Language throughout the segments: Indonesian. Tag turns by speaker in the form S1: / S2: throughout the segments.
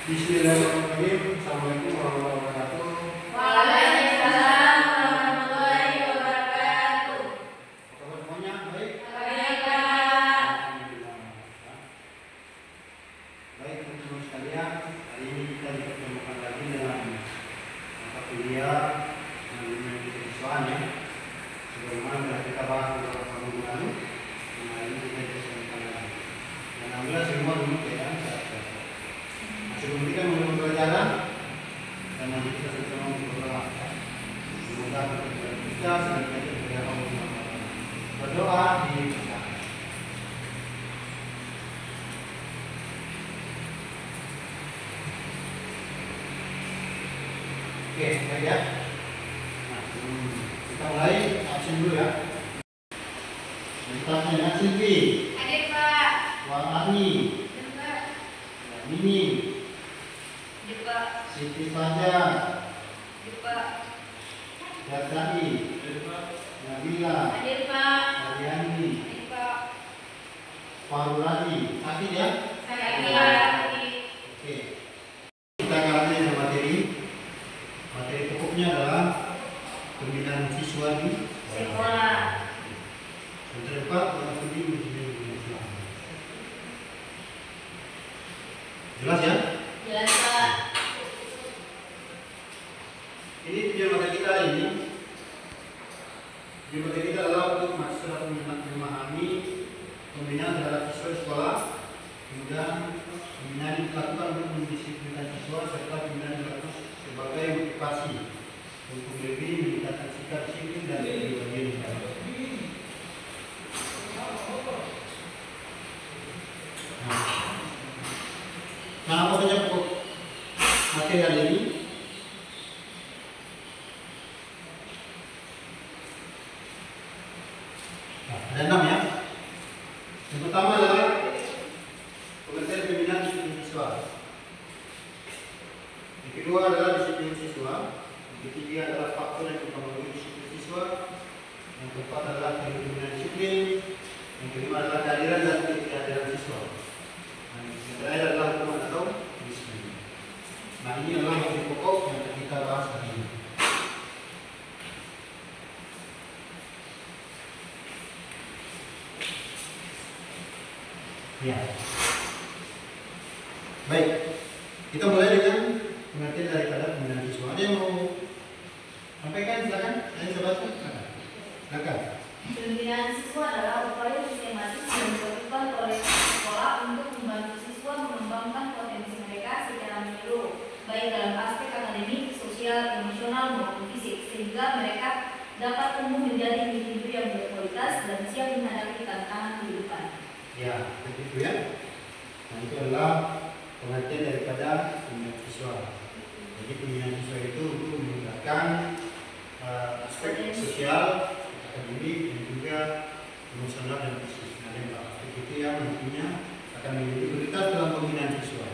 S1: Bismillahirrahmanirrahim. Assalamualaikum warahmatullahi wabarakatuh.
S2: Waalaikumsalam warahmatullahi wabarakatuh.
S1: Apa kabar semuanya? Baik?
S2: Baik, Pak.
S1: Alhamdulillah. Baik teman-teman sekalian, hari ini kita dipertemukan lagi dalam mata kuliah mengenai kesiswaan ya. Sebagaimana sudah kita bahas beberapa minggu lalu, hari ini kita dipertemukan lagi. Dan alhamdulillah semua dulu keadaan sehat-sehat. Sebelum kita mulai pelajaran, dan nanti kita sama-sama berdoa. Semoga kita senantiasa berdoa berdoa di kita. Oke, baik ya. Nah, kita mulai absen dulu ya. Kita Silvi,
S2: Hadir, Pak.
S1: Wahani,
S2: Hadir, Pak.
S1: Mimi,
S2: Hadir, Pak.
S1: Siti Fajar,
S2: Hadir, Pak.
S1: Datai, Nabila,
S2: Hadir, Pak.
S1: Ariani,
S2: Hadir, Pak.
S1: Faruladi, sakit ya?
S2: Saya lagi.
S1: Oke. Kita akan lanjut materi. Materi pokoknya adalah pembinaan siswa di
S2: Sekolah.
S1: yang terdepan adalah studi Muslim Islam. Jelas ya?
S2: Jelas, Pak.
S1: Ini tujuan materi kita hari ini. Tujuan materi kita adalah untuk mahasiswa memahami pembinaan terhadap siswa di sekolah, kemudian pembinaan yang dilakukan untuk mendisiplinkan siswa serta pembinaan dilakukan sebagai motivasi untuk lebih meningkatkan sikap disiplin dan kepribadian mereka. Nah, apa saja pokok materi hari ini? Nah, ada 6 ya. Yang pertama adalah pengertian pembinaan disiplin siswa. Yang kedua adalah disiplin siswa. Yang ketiga adalah faktor yang mempengaruhi disiplin siswa. Yang keempat adalah pembinaan disiplin. Yang kelima adalah kehadiran dan ketidakhadiran siswa. Yang terakhir adalah hukuman atau disiplin. Nah, ini adalah materi pokok yang akan kita bahas hari ini. Ya. Baik, kita mulai dengan pengertian daripada pembinaan siswa. Ada yang mau sampaikan? Silakan. Saya coba silakan.
S2: Pembinaan siswa adalah upaya sistematis yang dilakukan oleh sekolah untuk membantu siswa mengembangkan potensi mereka secara menyeluruh, baik dalam aspek akademik, sosial, emosional maupun fisik, sehingga mereka dapat tumbuh menjadi individu yang berkualitas dan siap menghadapi tantangan kehidupan.
S1: Ya, begitu ya. Nah, itu adalah pengertian daripada pembinaan siswa. Jadi pembinaan siswa itu untuk meningkatkan aspek sosial, akademik, dan juga emosional dan fisik. Nah, yang aspek itu yang nantinya akan menjadi prioritas dalam pembinaan siswa.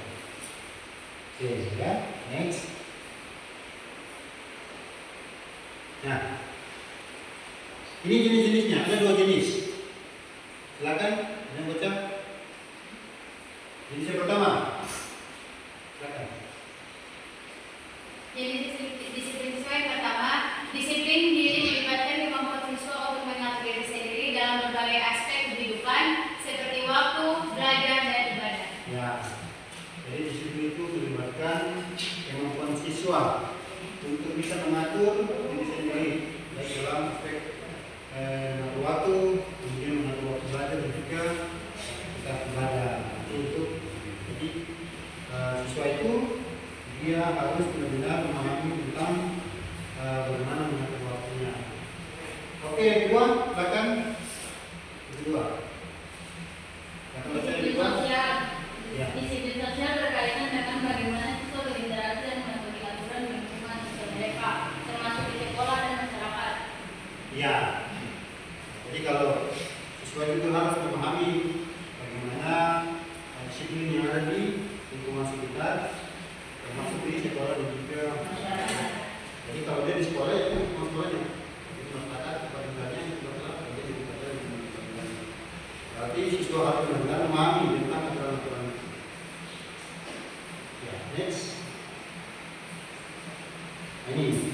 S1: Oke, ya. Next. Nah, ini jenis-jenisnya. Ada 2 jenis. Silakan yang baca. Jenis yang pertama. Silakan.
S2: Jadi disiplin siswa yang pertama, disiplin diri melibatkan kemampuan siswa untuk mengatur diri sendiri dalam berbagai aspek kehidupan seperti waktu, belajar, dan ibadah.
S1: Ya. Jadi disiplin itu melibatkan kemampuan siswa untuk bisa mengatur diri sendiri baik dalam aspek mengatur waktu, kemudian mengatur waktu belajar dan juga kita ibadah. Untuk jadi siswa itu dia harus benar-benar memahami tentang bagaimana mengatur waktunya. Oke, yang kedua, silakan. Yang kedua. Kata baca yang
S2: Disiplin
S1: kedua.
S2: sosial.
S1: Ya.
S2: Disiplin sosial berkaitan dengan bagaimana siswa berinteraksi dan mengikuti aturan di lingkungan sosial mereka, termasuk di sekolah dan masyarakat.
S1: Ya. Jadi kalau siswa itu harus memahami bagaimana disiplin yang ada di lingkungan sekitar, termasuk di sekolah dan juga masyarakat. Jadi kalau dia di sekolah itu sekolahnya, di masyarakat tempat tinggalnya itu adalah menjadi pelajaran yang Next. Nah, ini.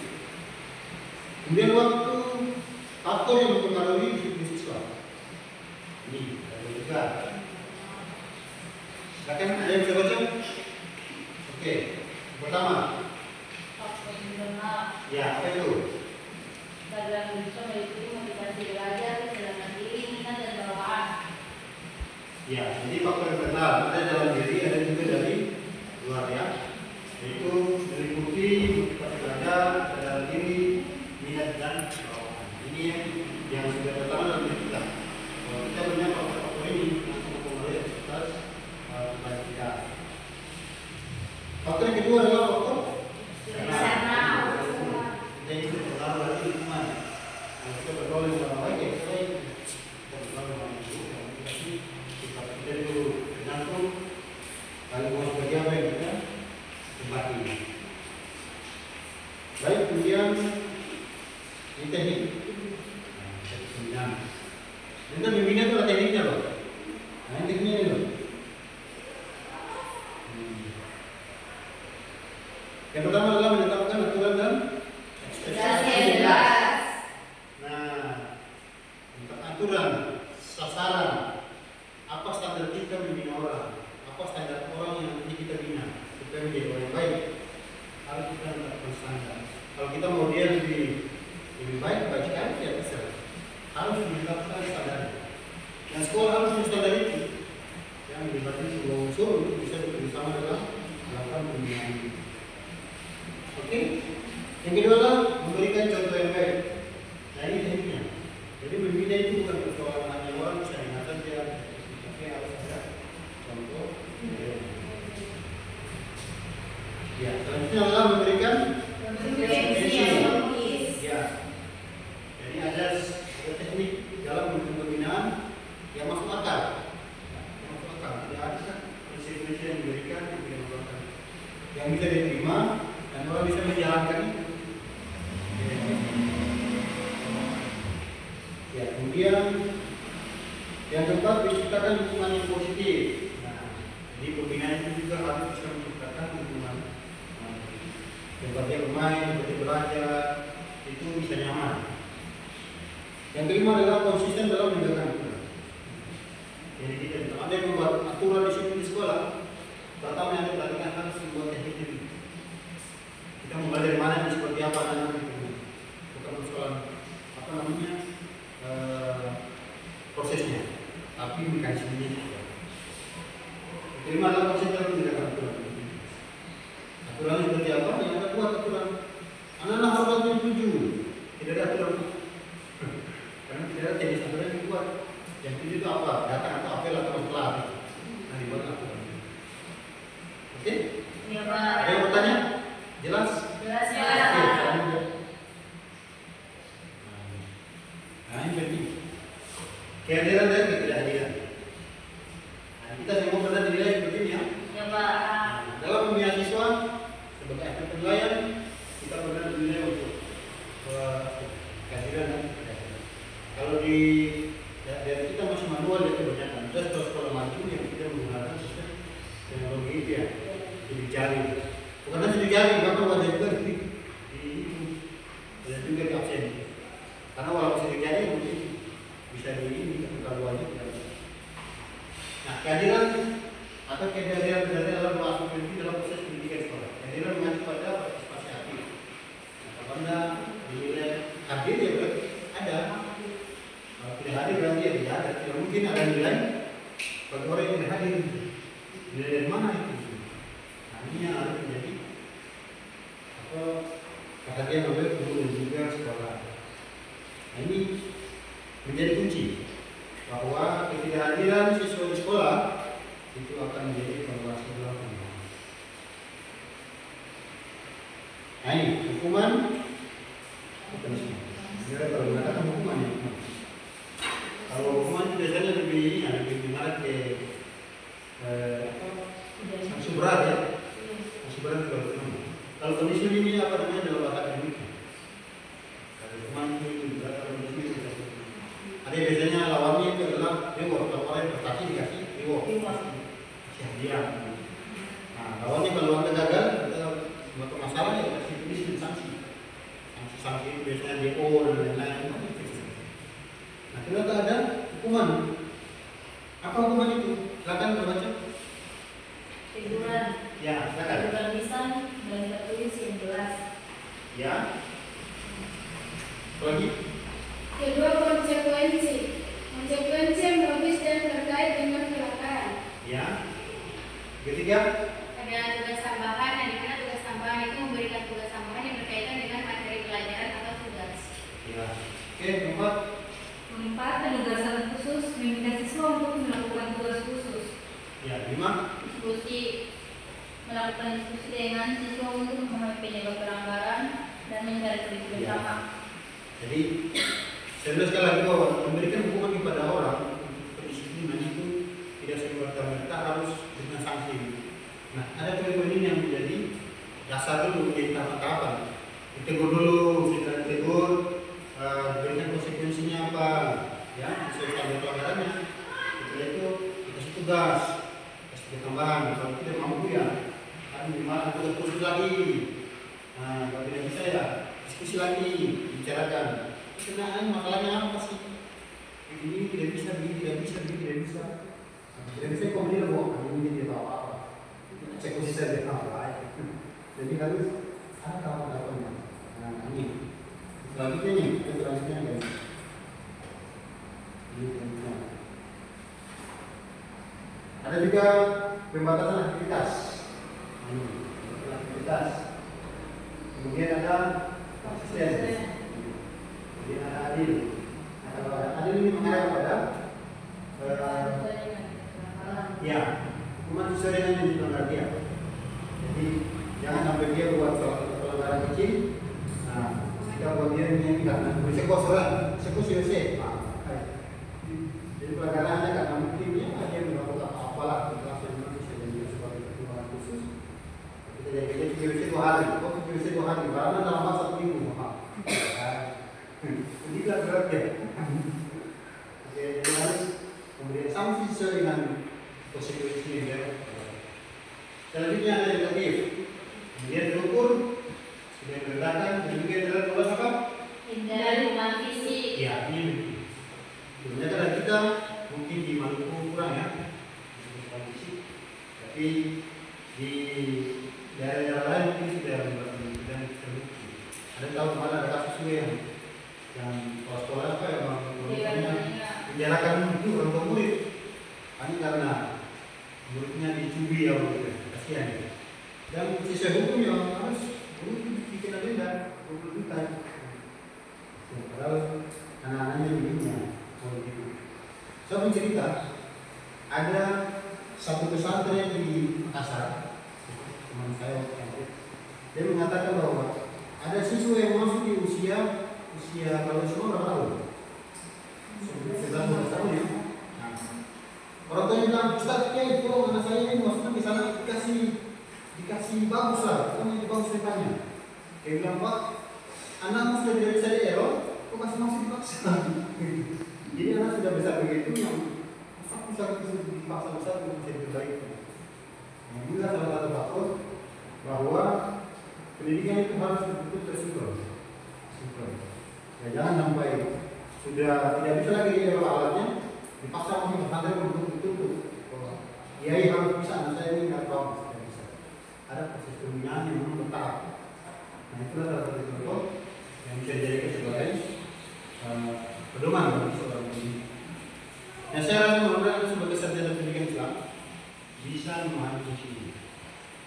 S1: Kemudian waktu faktor yang mempengaruhi disiplin siswa. Ini ada juga. Silakan ada yang bisa baca? Oke. Pertama.
S2: Faktor internal.
S1: Ya, apa itu?
S2: Dalam siswa meliputi motivasi belajar, kesenangan diri, minat dan bawaan.
S1: Ya, jadi faktor internal ada dalam diri, ada juga dari luar ya. Yaitu meliputi motivasi belajar, dalam diri, minat dan bawaan. Ini yang sudah pertama dalam diri kita. Kalau kita punya faktor-faktor ini langsung mempengaruhi aktivitas belajar kita. Faktor yang kedua adalah faktor
S2: Eksternal.
S1: kita itu terlalu dari lingkungan. Kalau kita bergaul dengan orang lain, ya kita bergaul dengan orang lain. Kita itu tergantung kalau mau sebagai apa yang kita tempati. Baik, kemudian ini teknik. Nah, kita membina itu ada tekniknya loh. Nah, ini tekniknya ini loh. Yang pertama adalah menetapkan aturan dan ekspektasi. Nah, tentang aturan, sasaran, apa standar kita membina orang, apa standar orang yang nanti kita bina supaya menjadi orang yang baik. Harus kita menetapkan standar. Kalau kita mau dia lebih baik sekali, ya bisa. Harus menetapkan standar. Dan sekolah harus menetapkan itu. Yang melibatkan sebuah unsur untuk bisa bekerjasama dalam melakukan pembinaan ini. Oke. Yang kedua adalah memberikan contoh yang baik. Nah, ini tekniknya. Jadi membina itu bukan persoalan hanya orang bisa dengar saja, tapi harus ada contoh. Ya, selanjutnya adalah memberikan
S2: Konsekuensi yang logis.
S1: ya. Jadi ada teknik dalam pembinaan yang masuk akal. Yang masuk akal. Tidak ada konsekuensi yang diberikan yang bisa diterima dan orang bisa menjalankan itu. Ya, kemudian yang keempat menciptakan lingkungan yang positif. Nah, jadi pembinaan itu juga harus bisa menciptakan lingkungan tempat dia bermain, tempat dia belajar, itu bisa nyaman. Yang kelima adalah konsisten dalam menegakkan aturan. Jadi kita ada yang membuat aturan disiplin di sekolah. Pertama yang kita lakukan harus membuat teknik ini. Kita mulai dari mana, seperti apa nanti bukan persoalan apa namanya prosesnya, tapi mekanismenya juga. Kelima adalah konsisten dalam menegakkan aturan. Aturan seperti apa? Yang kita buat aturan. Anak-anak harus tujuh. Tidak ada aturan. Karena tidak ada jenis aturan yang dibuat. Yang tujuh itu apa? Datang atau apel atau setelah. Nah, dibuat aturan. Oke?
S2: Ya, Pak.
S1: Ada yang bertanya? Jelas?
S2: Jelas,
S1: Oke,
S2: Pak.
S1: selanjutnya. Nah, ini penting. Kehadiran dan ketidakhadiran. Nah, kita semua pernah dinilai seperti ini ya.
S2: Ya, Pak.
S1: Dalam pembinaan siswa sebagai aspek penilaian kita pernah dinilai untuk kehadiran dan ketidakhadiran. Kalau di dari kita masih manual ya kebanyakan. Kita sekolah maju yang kita menggunakan sistem teknologi itu ya, sidik jari. Bukan hanya sidik jari, bahkan wajah juga di dan juga di absen. Karena walaupun sidik jari mungkin bisa di ini kalau wajah tidak. Nah, kehadiran atau kehadiran dalam masuk pendidik dalam proses pendidikan sekolah. Kehadiran mengacu pada partisipasi aktif. Nah, kalau Anda dinilai hadir ya berarti ada. Kalau tidak hadir berarti ya tidak ada. Tidak mungkin ada nilai bagi orang yang tidak hadir. Nilai dari mana itu? Nah, ini yang harus menjadi perhatian oleh guru dan juga sekolah. Nah, ini menjadi kunci bahwa ketidakhadiran siswa di sekolah itu akan menjadi evaluasi dalam pembinaan. Nah, ini hukuman punishment. Jadi kalau mengatakan hukuman ya. Kalau hukuman itu biasanya lebih menarik ke sanksi berat ya. Sanksi berat kalau hukuman. Kalau punishment ini apa namanya dalam bahasa akademik. Kalau hukuman itu berat, kalau punishment itu berat. Ada biasanya lawannya itu adalah reward. Kalau orang prestasi dikasih reward. Hadiah. Nah, lawannya kalau Anda gagal Ya, silakan.
S2: Bukan lisan dan tertulis yang jelas.
S1: Ya. Lagi.
S3: Kedua, konsekuensi. Konsekuensi yang logis dan terkait dengan kelangkaan.
S1: Ya. Ketiga.
S3: Ada tugas tambahan, yang dimana tugas tambahan itu memberikan tugas tambahan yang berkaitan dengan materi pelajaran atau tugas.
S1: Ya. Oke, keempat.
S2: Keempat, penugasan khusus meminta siswa untuk melakukan tugas khusus.
S1: Ya, lima.
S2: Diskusi, melakukan diskusi dengan siswa untuk memahami penyebab pelanggaran dan mencari solusi bersama.
S1: Jadi, saya bilang sekali lagi bahwa memberikan hukuman kepada orang untuk pendisiplinan itu tidak serta-merta harus dengan sanksi. Nah, ada poin-poin ini yang menjadi dasar dulu, menjadi tahapan-tahapan. Ditegur dulu, setelah ditegur, diberikan konsekuensinya apa, ya, sesuai standar pelanggarannya. Setelah itu dikasih tugas, kasih tambahan. Kalau tidak mampu ya, kan gimana tugas khusus lagi. Nah, kalau tidak bisa ya, diskusi lagi, bicarakan. Kenaan masalahnya apa sih? Ini tidak bisa, begini tidak bisa, begini tidak bisa. Tidak bisa kemudian bahwa ini tidak tahu apa. Eksekusi saja apa. Jadi harus ada tahapan-tahapannya. Nah, ini selanjutnya nih, selanjutnya guys. Ini selanjutnya. Ada juga pembatasan aktivitas. Ini aktivitas. Kemudian ada asistensi. Kemudian ada adil. Kalau adil ini mengarah pada ya, hukuman sesuai dengan yang dilanggar dia. Jadi jangan sampai dia buat suatu pelanggaran kecil. Nah, jika buat dia ini enggak, nah, eksekusi. Jadi pelanggarannya karena mungkin dia melakukan apalah kelas yang bisa jadi sebagai pertimbangan khusus. Kita jadi eksekusi 2 hari, eksekusi 2 hari, karena dalam masa 1 minggu. Jadi tidak berat ya. Oke, jadi harus kemudian sanksi sesuai dengan konsekuensi ya. Selanjutnya ada negatif. Kemudian terukur, kemudian beredakan, dan juga adalah tugas apa?
S2: Hindari hukuman fisik.
S1: Ya, ini. Sebenarnya kan kita mungkin di Maluku kurang ya, tapi di daerah lain mungkin sudah terbukti. Ada tahu mana ada kasus yang sekolah apa yang menjarakan itu orang tua murid. Hanya karena muridnya dicuri ya, kasihan ya. Dan sesuai hukum yang harus bikin agenda 20 juta. Padahal anak-anaknya begini. Saya mau cerita, ada satu pesantren di Makassar, teman saya, dia mengatakan bahwa ada siswa yang masuk di usia kalau semua berapa tahun? 19 tahun ya. Nah, orang tua bilang, Ustaz, ya itu anak saya ini masuknya di sana dikasih bagus lah, pokoknya bagus depannya. Dia bilang, Pak, anakmu sudah tidak bisa dielok, kok masih dipaksa? Jadi anak sudah besar begitu yang pusat itu dipaksa besar untuk bisa diperbaiki. Nah, inilah salah satu faktor bahwa pendidikan itu harus betul-betul tersinkron. Ya, jangan sampai sudah tidak bisa lagi dia alatnya, dipaksa masih pesantren untuk betul-betul. Kiai harus bisa, anak saya ini nggak tahu, tidak bisa. Ada proses pembinaan yang memang bertahap. Nah, itulah salah satu contoh yang bisa dijadikan sebagai pedoman bagi seorang pendidik. Nah, saya rasa mudah-mudahan sebagai sarjana pendidikan Islam bisa memahami fungsi ini.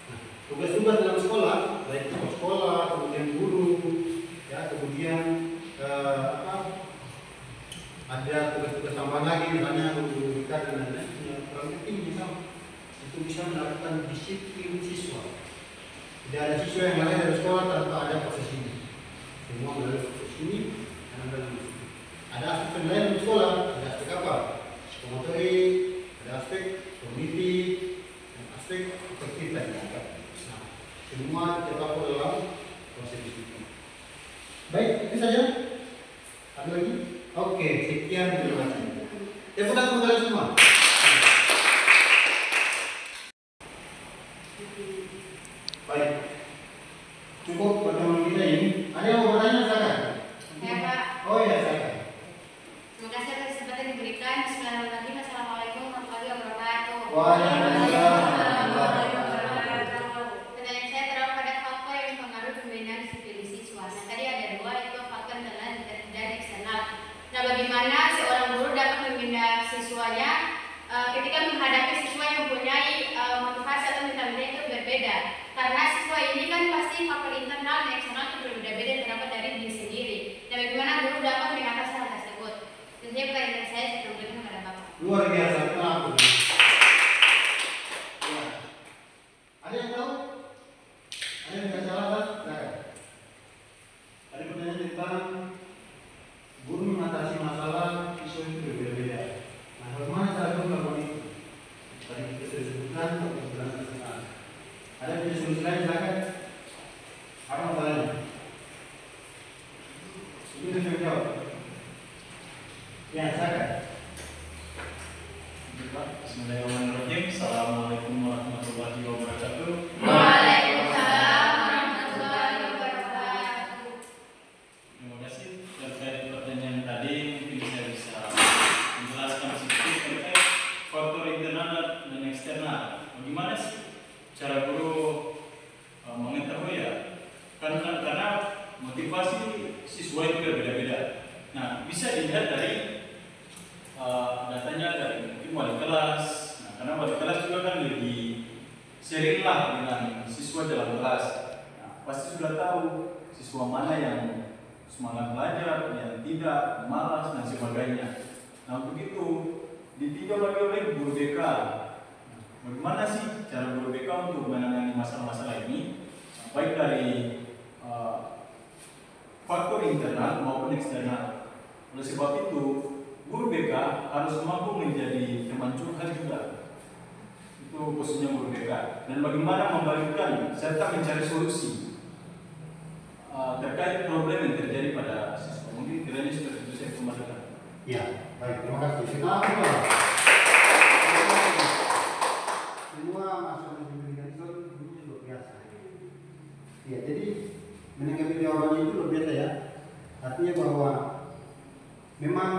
S1: Nah, tugas-tugas dalam sekolah, baik sekolah, kemudian guru, ya, kemudian ada tugas-tugas tambahan lagi, misalnya guru BK dan lain-lain, yang paling penting misalnya itu bisa melakukan disiplin siswa. Tidak ada siswa yang lahir dari sekolah tanpa ada proses ini. Semua melalui proses ini dan ada aspek penilaian di sekolah, ada aspek apa? Psikomotorik, ada aspek kognitif, dan aspek afektif dan lain-lain. Nah, semua terpaku dalam proses itu. Baik, itu saja. Ada lagi? Oke, sekian terima kasih. Tepuk tangan kalian semua. Baik, cukup pertemuan kita ini. Ada yang mau bertanya silakan.
S3: Ya, Pak.
S1: Oh ya, silakan.
S3: Terima kasih atas kesempatan yang diberikan. Bismillahirrahmanirrahim. Assalamualaikum warahmatullahi wabarakatuh.
S1: Waalaikumsalam warahmatullahi wabarakatuh.
S3: berbeda. Karena siswa ini kan pasti faktor internal dan eksternal itu berbeda-beda terdapat dari diri sendiri. Dan bagaimana guru dapat mengatasi hal tersebut? Tentunya pertanyaan saya sebelum bertemu kepada Bapak.
S1: Luar biasa, kenapa? Ya. Ada yang tahu? Ada yang nggak salah? Nah. Ada pertanyaan tentang guru mengatasi masalah siswa itu berbeda-beda. Nah, bagaimana cara guru melakukan itu? Tadi kita sudah sebutkan untuk berangkat. Ada yang bisa solusi lain, silakan. Apa masalahnya? Ini sudah jawab. Ya, silakan.
S4: Bismillahirrahmanirrahim. Assalamualaikum warahmatullahi wabarakatuh.
S3: Waalaikumsalam warahmatullahi wabarakatuh.
S4: Terima kasih terkait pertanyaan tadi. Mungkin saya bisa menjelaskan sedikit terkait faktor internal dan eksternal. Bagaimana sih cara guru mengetahui ya? Karena motivasi siswa itu berbeda-beda. Nah, bisa dilihat dari datanya dari mungkin wali kelas. Nah, karena wali kelas juga kan lebih sering lah dengan siswa dalam kelas. Nah, pasti sudah tahu siswa mana yang semangat belajar, yang tidak, malas dan sebagainya. Nah, begitu ditinjau lagi oleh guru BK. Nah, bagaimana sih cara guru BK untuk menangani masalah-masalah ini? Nah, baik dari faktor internal maupun eksternal. Oleh sebab itu, guru BK harus mampu menjadi teman curhat juga. Itu khususnya guru BK. Dan bagaimana membalikkan serta mencari solusi terkait problem yang terjadi pada siswa. Mungkin kiranya seperti itu saya kembalikan.
S1: Ya, baik, terima kasih. Kenapa Pak? Semua masalah yang diberikan itu luar biasa. Ya, jadi menanggapi jawabannya itu luar biasa ya. Artinya bahwa memang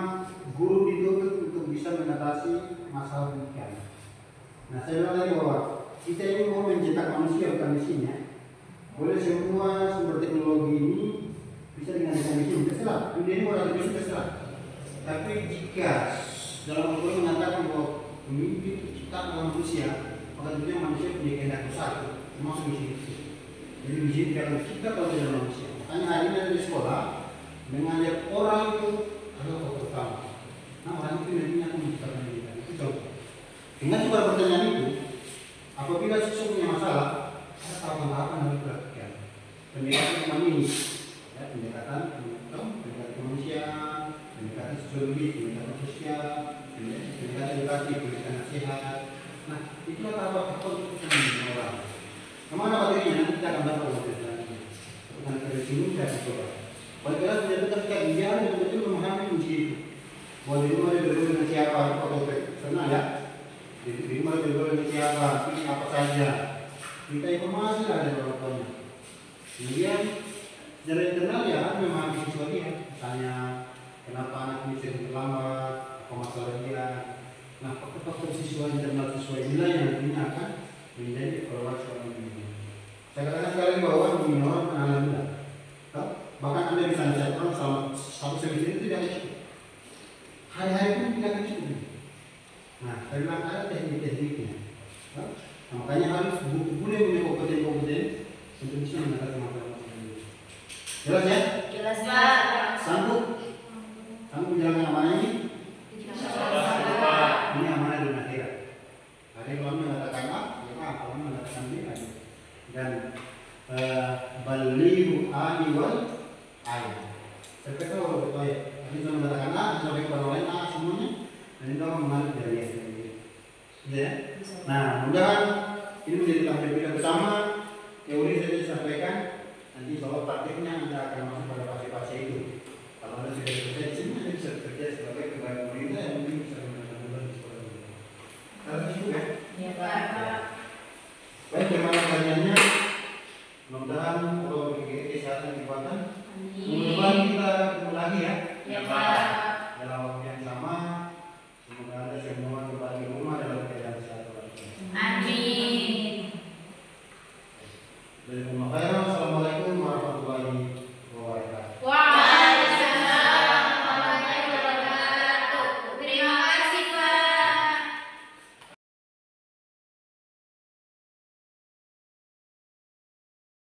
S1: guru dituntut untuk bisa mengatasi masalah pendidikan. Nah, saya bilang tadi bahwa kita ini mau mencetak manusia bukan mesinnya. Boleh semua sumber teknologi ini bisa dengan mesin, terserah. Dunia ini orang mesin terserah. Tapi jika dalam Al-Quran mengatakan bahwa pemimpin ciptaan manusia, maka tentunya manusia punya kehendak besar, termasuk misi. Jadi misi tidak kita kalau tidak manusia. Makanya hari ini ada di sekolah mengajar orang itu adalah faktor utama. Nah, orang itu nantinya akan menciptakan pendidikan. Itu contoh. Dengan coba pertanyaan itu, apabila siswa punya masalah, ada tahapan-tahapan yang harus dilakukan. Pendekatan memang ini, ya, pendekatan kemanusiaan, pendekatan sosiologis, pendekatan sosial, pendekatan edukasi, pendekatan nasihat. Nah, itulah tahapan-tahapan untuk bisa mendidik orang. Kemana materinya? Nanti kita akan dapat materinya. Bukan dari sini saya coba. Padahal ternyata ketika dia betul-betul memahami kunci itu. Bahwa di rumah dia bergaul dengan siapa, atau pernah ya? Di rumah dia bergaul dengan siapa, pilih apa saja. Minta informasi lah dari orang tuanya. Kemudian secara internal ya kan memahami siswa dia. Misalnya kenapa anak ini sering terlambat, apa masalah dia. Nah, faktor siswa internal siswa inilah yang nantinya akan menjadi evaluasi orang ini. Saya katakan sekali bahwa minor alhamdulillah. Bahkan Anda bisa lihat orang selama satu semester itu tidak cukup. Hari-hari pun tidak cukup. Nah, saya bilang ada teknik-tekniknya. Nah, makanya harus boleh punya kompeten-kompeten untuk bisa mengatasi masalah ini. Jelas ya?
S2: Jelas Pak.
S1: Sanggup? Sanggup menjalankan amanah ini? Ini amanah di akhirat. Ada yang mengatakan A, ya A, kalau mengatakan B, A. Dan balihu ani wal ayat. Saya tahu betul ya. Ini sudah mengatakan A, sampai kepada orang lain A semuanya. Dan itu akan mengalir dari yang ini. Ya. Nah, mudah-mudahan ini menjadi tampil kita bersama. Teori saya sampaikan. Nanti bahwa praktiknya Anda akan masuk pada fase-fase itu. Kalau Anda sudah selesai di sini, Anda bisa bekerja sebagai pegawai pemerintah yang mungkin bisa menentukan di sekolah ini. Harus cukup ya?
S2: Ya Pak.
S1: Baik, bagaimana pertanyaannya? Mudah-mudahan Allah memberi kesehatan dan kekuatan. Mudah-mudahan kita ketemu lagi ya.
S2: Ya Pak.
S1: Dalam waktu yang sama, semoga Anda semua kembali ke rumah dalam keadaan sehat walafiat.
S2: Amin.
S1: Assalamualaikum warahmatullahi wabarakatuh.